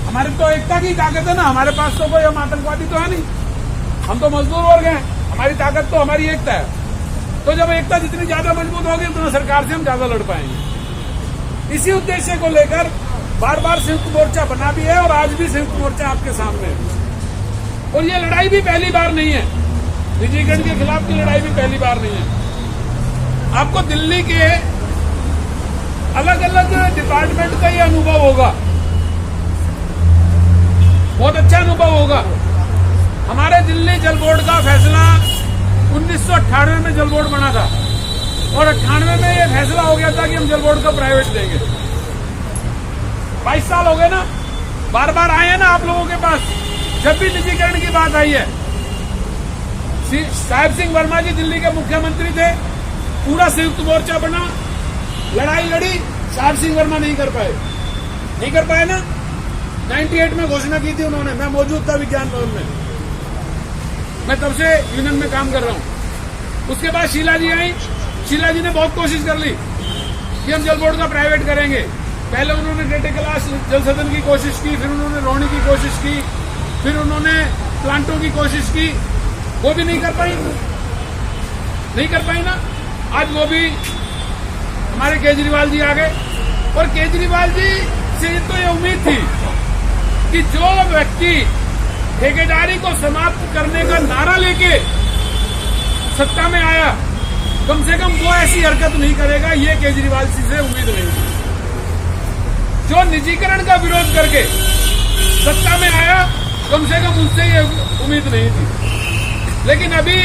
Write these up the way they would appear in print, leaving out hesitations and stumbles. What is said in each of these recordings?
हमारे तो एकता की ताकत है ना, हमारे पास तो कोई हम आतंकवादी तो है नहीं, हम तो मजदूर वर्ग हैं, हमारी ताकत तो हमारी एकता है। तो जब एकता जितनी ज्यादा मजबूत होगी उतना सरकार से हम ज्यादा लड़ पाएंगे। इसी उद्देश्य को लेकर बार बार संयुक्त मोर्चा बना भी है और आज भी संयुक्त मोर्चा आपके सामने है। और ये लड़ाई भी पहली बार नहीं है, निजीकरण के खिलाफ की लड़ाई भी पहली बार नहीं है। आपको दिल्ली के अलग अलग डिपार्टमेंट का ये अनुभव होगा, बहुत अच्छा अनुभव होगा। हमारे दिल्ली जल बोर्ड का फैसला 1998 में जल बोर्ड बना था और 98 में ये फैसला हो गया था कि हम जल बोर्ड को प्राइवेट देंगे। 22 साल हो गए ना, बार बार आए हैं ना आप लोगों के पास, जब भी निजीकरण की बात आई है। साहिब सिंह वर्मा जी दिल्ली के मुख्यमंत्री थे, पूरा संयुक्त मोर्चा बना, लड़ाई लड़ी, साहिब सिंह वर्मा नहीं कर पाए ना। 98 में घोषणा की थी उन्होंने, मैं मौजूद था विज्ञान भवन में, मैं तब से यूनियन में काम कर रहा हूं। उसके बाद शीला जी आई, शीला जी ने बहुत कोशिश कर ली कि हम जल बोर्ड का प्राइवेट करेंगे। पहले उन्होंने डेटे क्लास जल सदन की कोशिश की, फिर उन्होंने रोहिणी की कोशिश की, फिर उन्होंने प्लांटों की कोशिश की, वो भी नहीं कर पाई ना। आज वो भी हमारे केजरीवाल जी आ गए और केजरीवाल जी से तो ये उम्मीद थी कि जो व्यक्ति ठेकेदारी को समाप्त करने का नारा लेके सत्ता में आया, कम से कम वो ऐसी हरकत नहीं करेगा, ये केजरीवाल जी से उम्मीद नहीं थी। जो निजीकरण का विरोध करके सत्ता में आया, कम से कम उससे ये उम्मीद नहीं थी। लेकिन अभी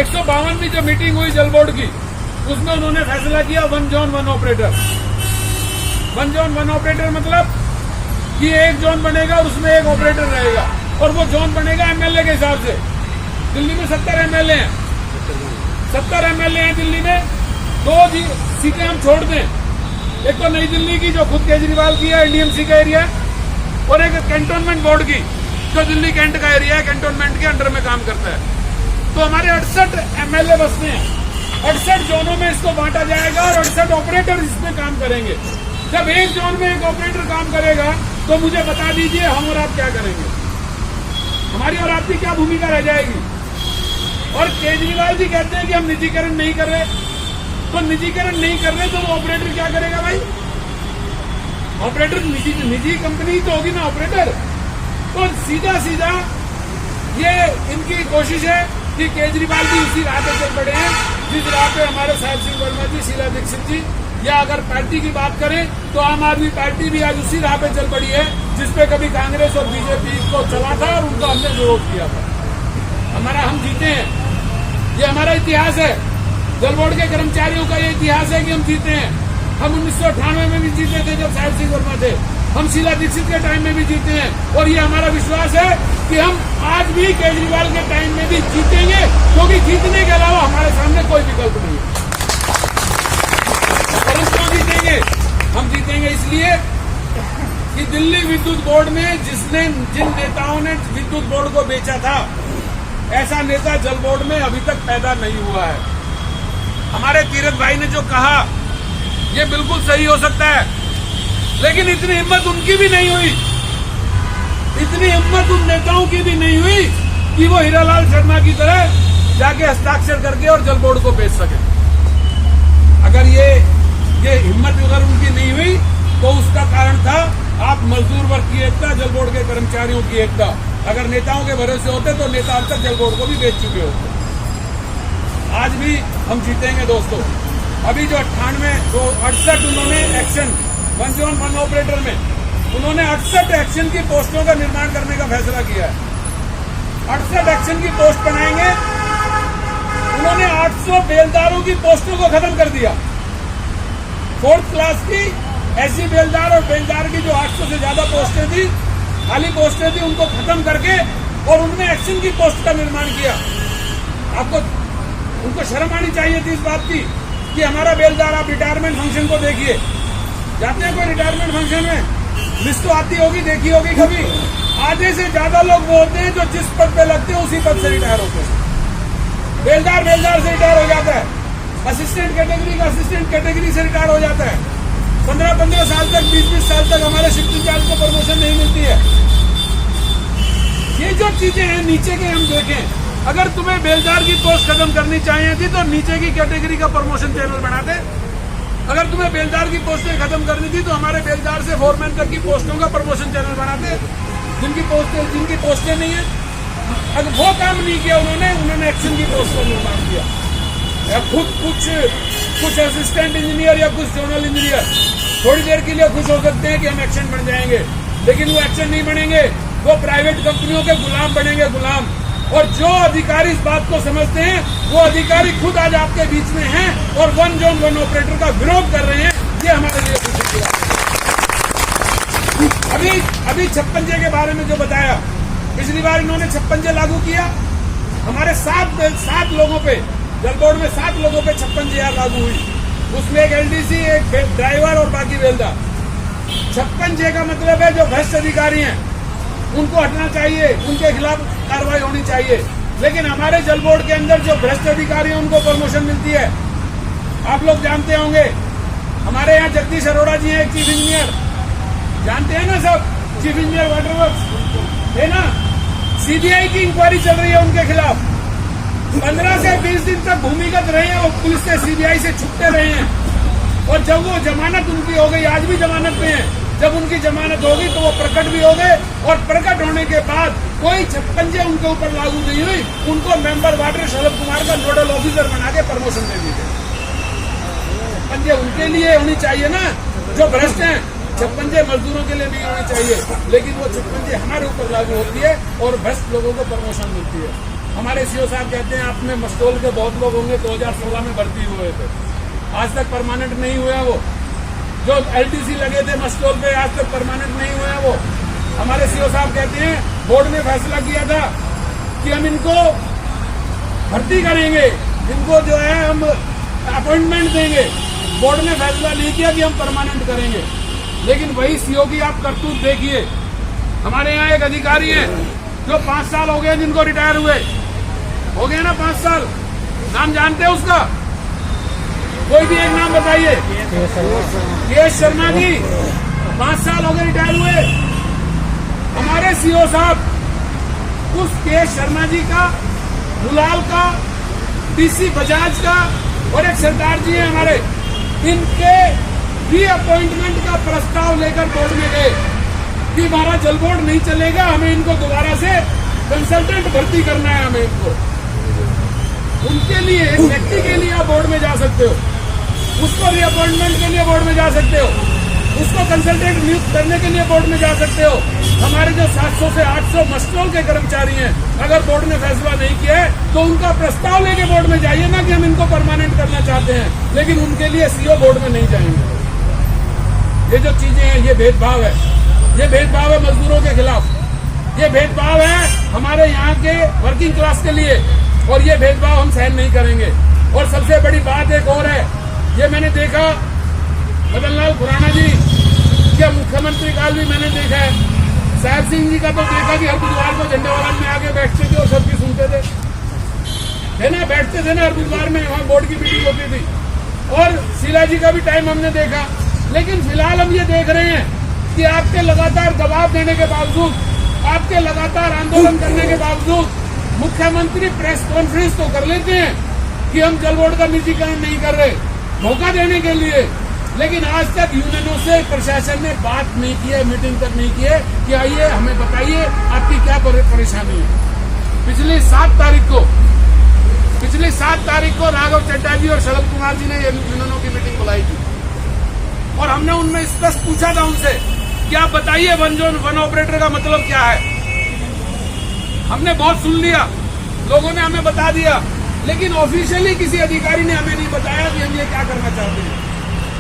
152वीं जो मीटिंग हुई जल बोर्ड की, उसमें उन्होंने फैसला किया 1 जोन 1 ऑपरेटर। 1 जोन 1 ऑपरेटर मतलब कि एक जोन बनेगा और उसमें एक ऑपरेटर रहेगा, और वो जोन बनेगा एमएलए के हिसाब से। दिल्ली में 70 एमएलए हैं, 70 एमएलए हैं दिल्ली में। 2 सीटें हम छोड़ दें, एक तो नई दिल्ली की जो खुद केजरीवाल की है, एनडीएमसी का एरिया, और एक कैंटोनमेंट बोर्ड की जो दिल्ली कैंट का एरिया है, कैंटोनमेंट के अंडर में काम करता है। तो हमारे 68 एमएलए बसते हैं, 68 जोनों में इसको बांटा जाएगा और 68 ऑपरेटर इसमें काम करेंगे। जब एक जोन में एक ऑपरेटर काम करेगा तो मुझे बता दीजिए हम और आप क्या करेंगे, हमारी और आपकी क्या भूमिका रह जाएगी। और केजरीवाल जी कहते हैं कि हम निजीकरण नहीं कर रहे, तो निजीकरण नहीं कर रहे तो वो ऑपरेटर क्या करेगा भाई? ऑपरेटर निजी कंपनी तो होगी ना ऑपरेटर। तो सीधा ये इनकी कोशिश है कि केजरीवाल जी उसी राह पे चल पड़े हैं जिस राह पे हमारे साहिब सिंह वर्मा जी, शीला दीक्षित जी, या अगर पार्टी की बात करें तो आम आदमी पार्टी भी आज उसी राह पे चल पड़ी है जिसपे कभी कांग्रेस और बीजेपी को चला था और उनका हमने विरोध किया था। हम जीते हैं, ये हमारा इतिहास है। जल बोर्ड के कर्मचारियों का ये इतिहास है कि हम जीते हैं। हम 1998 में भी जीते थे जब साहिब सिंह वर्मा थे, हम शीला दीक्षित के टाइम में भी जीते हैं, और ये हमारा विश्वास है कि हम आज भी केजरीवाल के टाइम में भी जीतेंगे, क्योंकि जीतने के अलावा हमारे सामने कोई विकल्प नहीं है। और हम क्यों जीतेंगे? हम जीतेंगे इसलिए कि दिल्ली विद्युत बोर्ड में जिन नेताओं ने विद्युत बोर्ड को बेचा था, ऐसा नेता जल बोर्ड में अभी तक पैदा नहीं हुआ है। हमारे तीरथ भाई ने जो कहा ये बिल्कुल सही हो सकता है, लेकिन इतनी हिम्मत उनकी भी नहीं हुई, इतनी हिम्मत उन नेताओं की भी नहीं हुई कि वो हीरालाल शर्मा की तरह जाके हस्ताक्षर करके और जल बोर्ड को बेच सके। अगर ये हिम्मत अगर उनकी नहीं हुई तो उसका कारण था आप मजदूर वर्ग की एकता, जल बोर्ड के कर्मचारियों की एकता। अगर नेताओं के भरोसे होते तो नेता अब तक जल बोर्ड को भी बेच चुके होते। आज भी हम जीतेंगे दोस्तों। अभी जो 68 उन्होंने एक्शन 1 जोन 1 ऑपरेटर में उन्होंने 68 एक्शन की पोस्टों का निर्माण करने का फैसला किया है। 68 एक्शन की पोस्ट बनाएंगे। उन्होंने 800 बेलदारों की पोस्टों को खत्म कर दिया। 4th क्लास की ऐसी बेलदार और बेलदार की जो 800 से ज्यादा पोस्टें थी, खाली पोस्टें थी, उनको खत्म करके और उनमें एक्शन की पोस्ट का निर्माण किया। आपको उनको शर्म आनी चाहिए थी इस बात की कि हमारा बेलदार, आप रिटायरमेंट फंक्शन को देखिए, जाते हैं कोई रिटायरमेंट फंक्शन में, लिस्ट तो आती होगी, देखी होगी कभी। आधे से ज्यादा लोग वो होते हैं जो जिस पद पे लगते हैं उसी पद से रिटायर होते हैं। बेलदार से रिटायर हो जाता है, असिस्टेंट कैटेगरी का असिस्टेंट कैटेगरी से रिटायर हो जाता है, 15-15 साल तक, 20-20 साल तक हमारे शिफ्ट इंचार्ज को प्रमोशन नहीं मिलती है। ये जो चीजें हैं नीचे के हम देखें, अगर तुम्हें बेलदार की पोस्ट खत्म करनी चाहिए थी तो नीचे की कैटेगरी का प्रमोशन चैनल बनाते। अगर तुम्हें बेलदार की पोस्टें खत्म करनी थी तो हमारे बेलदार से फोरमैन तक की पोस्टों का प्रमोशन चैनल बनाते, जिनकी पोस्टें नहीं है। अगर वो काम नहीं किया उन्होंने एक्शन की पोस्ट का निर्माण किया, या खुद कुछ असिस्टेंट इंजीनियर या कुछ जोनल इंजीनियर थोड़ी देर के लिए खुश हो सकते हैं कि हम एक्शन बन जाएंगे, लेकिन वो एक्शन नहीं बनेंगे, वो प्राइवेट कंपनियों के गुलाम बनेंगे, गुलाम। और जो अधिकारी इस बात को समझते हैं, वो अधिकारी खुद आज आपके बीच में हैं और वन जोन वन ऑपरेटर का विरोध कर रहे हैं। ये हमारे लिए खुशी की बात है। अभी 56J के बारे में जो बताया, पिछली बार इन्होंने 56J लागू किया, हमारे 7 लोगों पे, जल बोर्ड में 7 लोगों पे 56J लागू हुई, उसमें एक LDC, एक ड्राइवर और बाकी बेलदार। 56J का मतलब है जो भ्रष्ट अधिकारी हैं उनको हटना चाहिए, उनके खिलाफ कार्रवाई होनी चाहिए। लेकिन हमारे जल बोर्ड के अंदर जो भ्रष्ट अधिकारी हैं उनको प्रमोशन मिलती है। आप लोग जानते होंगे, हमारे यहाँ जगदीश अरोड़ा जी हैं, एक चीफ इंजीनियर, जानते हैं ना सब, चीफ इंजीनियर वाटर वर्क्स है ना। CBI की इंक्वायरी चल रही है उनके खिलाफ। 15 से 20 दिन तक भूमिगत रहे हैं और पुलिस से, CBI से छुपते रहे हैं, और जब वो जमानत उनकी हो गई, आज भी जमानत में है, जब उनकी जमानत होगी तो वो प्रकट भी हो गए, और प्रकट होने के बाद कोई 56J उनके ऊपर लागू नहीं हुई, उनको मेंबर वाटर शरद कुमार का नोडल ऑफिसर बना के प्रमोशन दे दी गई। 56J उनके लिए होनी चाहिए ना, जो भ्रष्ट हैं। 56J मजदूरों के लिए नहीं होनी चाहिए, लेकिन वो 56J हमारे ऊपर लागू होती है और भ्रष्ट लोगों को प्रमोशन मिलती है। हमारे CO साहब कहते हैं, आप में मस्टोल के बहुत लोग होंगे 2016 में भर्ती हुए थे, आज तक परमानेंट नहीं हुआ वो। जो LDC लगे थे मस्टोल पे, आज तक परमानेंट नहीं हुए हैं वो। हमारे CO साहब कहते हैं, बोर्ड ने फैसला किया था कि हम इनको भर्ती करेंगे, इनको जो है हम अपॉइंटमेंट देंगे। बोर्ड ने फैसला नहीं किया कि हम परमानेंट करेंगे, लेकिन वही CO की आप करतूत देखिए। हमारे यहाँ एक अधिकारी है जो 5 साल हो गए जिनको रिटायर हुए, हो गया ना 5 साल, नाम जानते हैं उसका? कोई भी एक नाम बताइए। KS शर्मा जी, 5 साल हो गए रिटायर हुए। हमारे CO साहब उस KS शर्मा जी का, बुलाल का, DC बजाज का और एक सरदार जी हैं हमारे, इनके रीअपॉइंटमेंट का प्रस्ताव लेकर बोर्ड में गए कि हमारा जल बोर्ड नहीं चलेगा, हमें इनको दोबारा से कंसल्टेंट भर्ती करना है, हमें इनको। उनके लिए, एक व्यक्ति के लिए आप बोर्ड में जा सकते हो, उसको रीअपॉइंटमेंट के लिए बोर्ड में जा सकते हो, उसको कंसल्टेंट नियुक्त करने के लिए बोर्ड में जा सकते हो। हमारे जो 700 से 800 मस्टोल के कर्मचारी हैं, अगर बोर्ड ने फैसला नहीं किया है तो उनका प्रस्ताव लेके बोर्ड में जाइए ना कि हम इनको परमानेंट करना चाहते हैं, लेकिन उनके लिए CO बोर्ड में नहीं जाएंगे। ये जो चीजें हैं, ये भेदभाव है, ये भेदभाव है मजदूरों के खिलाफ, ये भेदभाव है हमारे यहाँ के वर्किंग क्लास के लिए, और ये भेदभाव हम सहन नहीं करेंगे। और सबसे बड़ी बात एक और है, ये मैंने देखा मदन लाल खुराना जी के मुख्यमंत्री काल भी मैंने देखा है, साहब सिंह जी का तो देखा कि हर बुधवार को झंडेवाला में आके बैठते थे और सबकी सुनते थे, है ना, बैठते थे ना हर बुधवार में, वहाँ बोर्ड की मीटिंग होती थी। और शीला जी का भी टाइम हमने देखा। लेकिन फिलहाल हम ये देख रहे हैं कि आपके लगातार दबाव देने के बावजूद, आपके लगातार आंदोलन करने के बावजूद मुख्यमंत्री प्रेस कॉन्फ्रेंस तो कर लेते हैं कि हम जल बोर्ड का निजीकरण नहीं कर रहे, धोखा देने के लिए, लेकिन आज तक यूनियनों से प्रशासन ने बात नहीं की है, मीटिंग तक नहीं की है कि आइए हमें बताइए आपकी क्या परेशानी है। पिछली 7 तारीख को राघव चड्डा जी और शरद कुमार जी ने यूनियनों की मीटिंग बुलाई थी, और हमने उनमें स्पष्ट पूछा था उनसे कि आप बताइए वन ऑपरेटर का मतलब क्या है। हमने बहुत सुन लिया, लोगों ने हमें बता दिया, लेकिन ऑफिशियली किसी अधिकारी ने हमें नहीं बताया कि हम ये क्या करना चाहते हैं।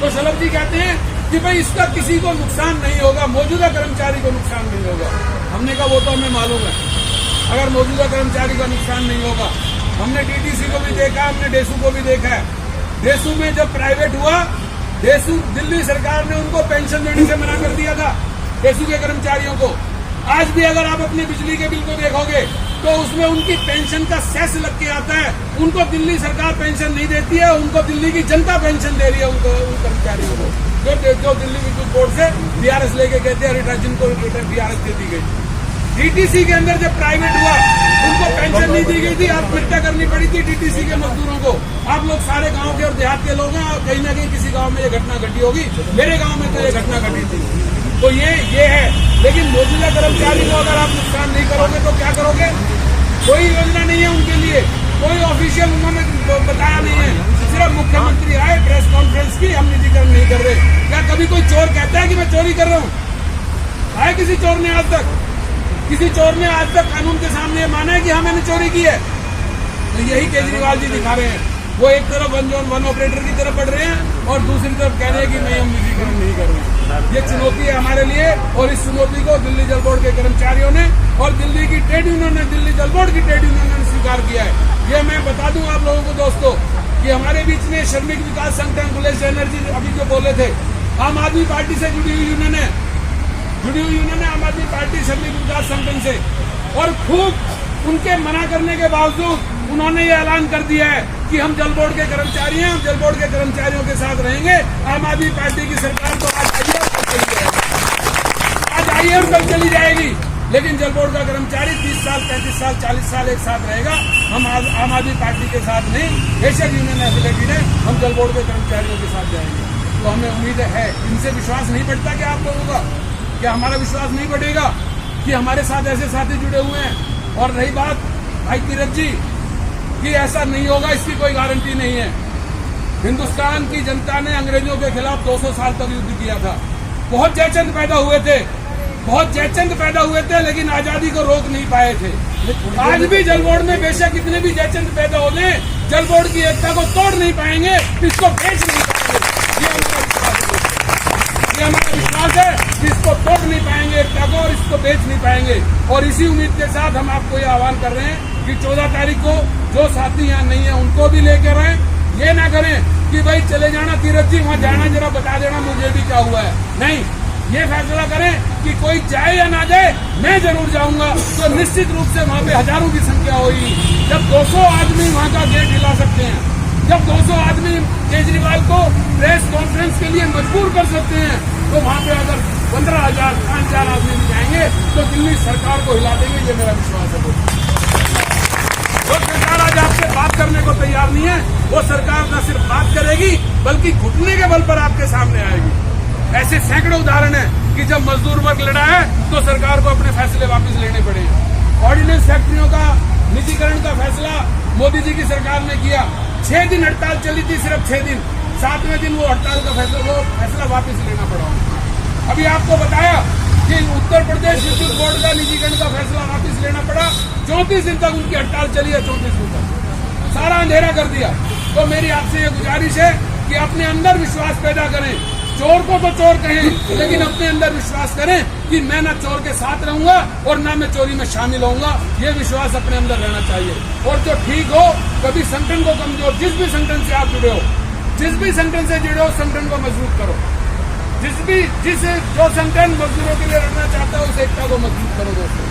तो शलभ जी कहते हैं कि भाई इसका किसी को नुकसान नहीं होगा, मौजूदा कर्मचारी को नुकसान नहीं होगा। हमने कहा वो तो हमें मालूम है, अगर मौजूदा कर्मचारी का नुकसान नहीं होगा। हमने DDC को भी देखा, हमने डेसू को भी देखा है। डेसू में जब प्राइवेट हुआ, डेसू दिल्ली सरकार ने उनको पेंशन देने से मना कर दिया था, डेसू के कर्मचारियों को। आज भी अगर आप अपने बिजली के बिल को देखोगे तो उसमें उनकी पेंशन का सेस लग के आता है। उनको दिल्ली सरकार पेंशन नहीं देती है, उनको दिल्ली की जनता पेंशन दे रही है उनको, उन कर्मचारियों को। जो दिल्ली विद्युत बोर्ड से बीआरएस लेके गए थे, हरिराज जिनको बीआरएस दे दी गई। डीटीसी के अंदर जब प्राइवेट हुआ उनको पेंशन नहीं दी गई थी, आत्महत्या करनी पड़ी थी डीटीसी के मजदूरों को। आप लोग सारे गांव के और देहात के लोग हैं, और कहीं ना कहीं किसी गांव में ये घटना घटी होगी। मेरे गांव में तो ये घटना घटी थी। तो ये है, लेकिन मौजूदा कर्मचारी को अगर आप नुकसान नहीं करोगे तो क्या करोगे? कोई योजना नहीं है उनके लिए, कोई ऑफिशियल उन्होंने बताया नहीं है। सिर्फ मुख्यमंत्री आए, प्रेस कॉन्फ्रेंस की, हम निजीकरण नहीं कर रहे। क्या कभी कोई चोर कहता है कि मैं चोरी कर रहा हूँ? आए किसी चोर ने आज तक? किसी चोर ने आज तक कानून के सामने माना है कि हाँ मैंने चोरी की है? तो यही केजरीवाल जी दिखा रहे हैं। वो एक तरफ वन ऑपरेटर की तरफ बढ़ रहे हैं और दूसरी तरफ कह रहे हैं कि नहीं, हम निजीकरण नहीं कर रहे। ये चुनौती है हमारे लिए, और इस चुनौती को दिल्ली जल बोर्ड के कर्मचारियों ने और दिल्ली की ट्रेड यूनियन ने, दिल्ली जल बोर्ड की ट्रेड यूनियन ने स्वीकार किया है। ये मैं बता दूं आप लोगों को दोस्तों कि हमारे बीच में श्रमिक विकास संगठन बुलेश एनर्जी अभी जो बोले थे, आम आदमी पार्टी से जुड़ी हुई यूनियन है आम आदमी पार्टी श्रमिक विकास संगठन से, और खूब उनके मना करने के बावजूद उन्होंने ये ऐलान कर दिया है कि हम जल बोर्ड के कर्मचारी हैं, हम जल बोर्ड के कर्मचारियों के साथ रहेंगे। आम आदमी पार्टी की सरकार तो आज आइए और कल चली जाएगी, लेकिन जल बोर्ड का कर्मचारी 30 साल 35 साल 40 साल एक साथ रहेगा। हम आम आदमी पार्टी के साथ नहीं, बेशक यूनियन एफिलेटेड है, हम जल बोर्ड के कर्मचारियों के साथ जाएंगे। तो हमें उम्मीद है, इनसे विश्वास नहीं बढ़ता क्या आप लोगों का? क्या हमारा विश्वास नहीं बढ़ेगा कि हमारे साथ ऐसे साथी जुड़े हुए हैं? और रही बात भाई तीरथ जी कि ऐसा नहीं होगा, इसकी कोई गारंटी नहीं है। हिंदुस्तान की जनता ने अंग्रेजों के खिलाफ 200 साल तक युद्ध किया था। बहुत जयचंद पैदा हुए थे, लेकिन आजादी को रोक नहीं पाए थे। आज भी जल बोर्ड में बेशक कितने भी जयचंद पैदा हो गए, जल बोर्ड की एकता को तोड़ नहीं पाएंगे, इसको बेच नहीं पाएंगे। ये हमारा विश्वास है कि इसको तोड़ नहीं पाएंगे एकता को, और इसको बेच नहीं पाएंगे। और इसी उम्मीद के साथ हम आपको ये आह्वान कर रहे हैं कि 14 तारीख को जो साथी यहाँ नहीं है उनको भी लेकर आए। ये ना करें कि भाई चले जाना तीरथ जी, वहाँ जाना जरा बता देना मुझे भी क्या हुआ है। नहीं, ये फैसला करें कि कोई जाए या ना जाए, मैं जरूर जाऊंगा। तो निश्चित रूप से वहाँ पे हजारों की संख्या होगी। जब 200 आदमी वहाँ का गेट हिला सकते हैं, जब 200 आदमी केजरीवाल को प्रेस कॉन्फ्रेंस के लिए मजबूर कर सकते हैं, तो वहाँ पे अगर 15,000 5,000 आदमी भी जाएंगे तो दिल्ली सरकार को हिला देंगे। ये मेरा विश्वास है। वो सरकार आज आपसे बात करने को तैयार नहीं है। वो सरकार न सिर्फ बात करेगी बल्कि घुटने के बल पर आपके सामने आएगी। ऐसे सैकड़ों उदाहरण है कि जब मजदूर वर्ग लड़ा है तो सरकार को अपने फैसले वापस लेने पड़े। ऑर्डिनेंस फैक्ट्रियों का निजीकरण का फैसला मोदी जी की सरकार ने किया। 6 दिन हड़ताल चली थी, सिर्फ 6 दिन। 7वें दिन वो हड़ताल का फैसला वापस लेना पड़ा। अभी आपको बताया कि उत्तर प्रदेश विद्युत बोर्ड का निजीकरण का फैसला वापस लेना पड़ा। 34 दिन तक उनकी हड़ताल चली है, 34 दिन तक सारा अंधेरा कर दिया। तो मेरी आपसे ये गुजारिश है कि अपने अंदर विश्वास पैदा करें। चोर को तो चोर कहें, लेकिन अपने अंदर विश्वास करें कि मैं ना चोर के साथ रहूंगा और ना मैं चोरी में शामिल होऊंगा। ये विश्वास अपने अंदर रहना चाहिए। और जो ठीक हो, कभी संगठन को कमजोर, जिस भी संगठन से आप जुड़े हो, जिस भी संगठन से जुड़े हो, संगठन को मजबूत करो। जो संगठन मजदूरों के लिए लड़ना चाहता है उस एकता को मजबूत करो दोस्तों।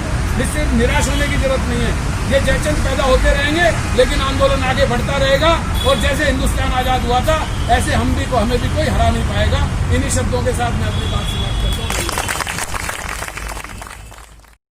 इससे निराश होने की जरूरत नहीं है। ये जयचंद पैदा होते रहेंगे, लेकिन आंदोलन आगे बढ़ता रहेगा। और जैसे हिंदुस्तान आजाद हुआ था, ऐसे हमें भी कोई हरा नहीं पाएगा। इन्हीं शब्दों के साथ मैं अपनी बात